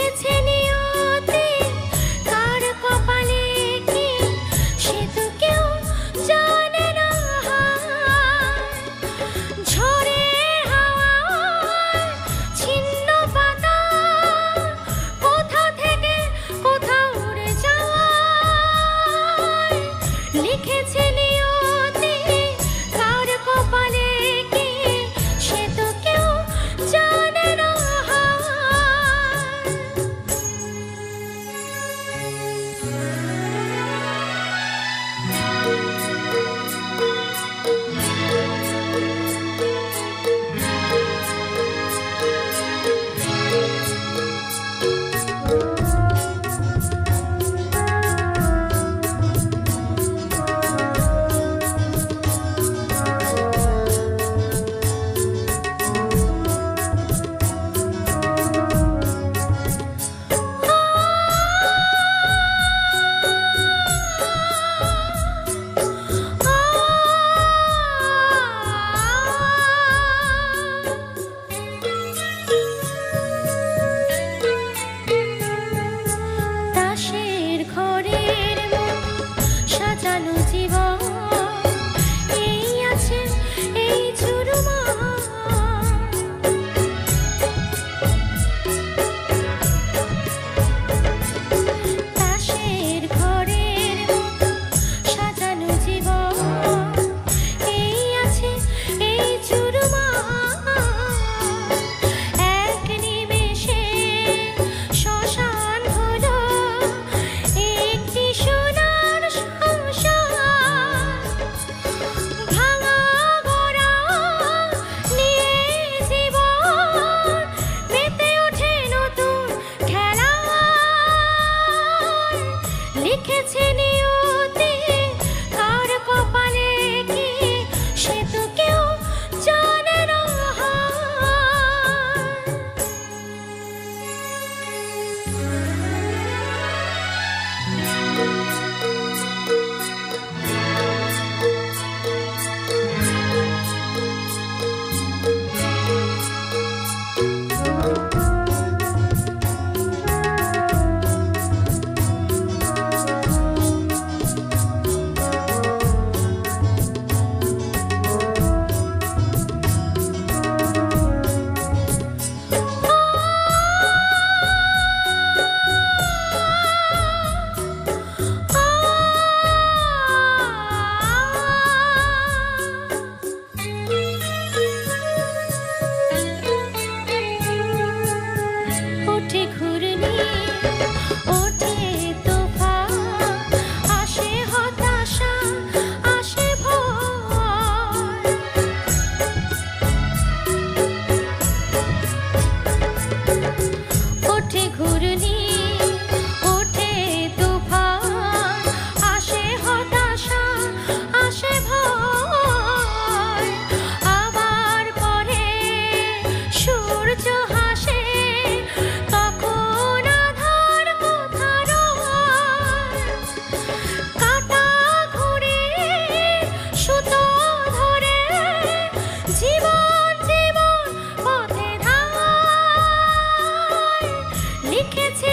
লিখেছে নিয়তি কার কপালে কি সে তো কেউ জানে না। ঝড়ে হাওয়ায় ছিন্ন পাতা কোথা থেকে কোথাও উড়ে যায়। লিখেছে নিয়তি কার কপালে কি সে তো কেউ জানে না। তাসের ঘরের মতো সাজানো জীবন এই আছে এই ঝুরুমা। তাসের ঘরের মতো সাজানো জীবন এই আছে এই ঝুরুমা। এক নিমেষে শ্মশান হলো একটি সোনার সংসার। ভাঙা গড়া নিয়ে জীবন মেতে ওঠে নতুন খেলায়। লিখেছে নিয়তি কার কপালে কি সে তো কেউ জানে না। ওঠে ঘূর্ণি ওঠে তুফান আসে হতাশা আসে ভয়। ওঠে ঘূর্ণি ওঠে তুফান আসে হতাশা আসে ভয়। আবার পরে সূর্য হাসে তখন আধার কোথা রয়। কাঁটা ঘুরে সুতো ধরে জীবন জীবন পথে ধায়। লিখেছে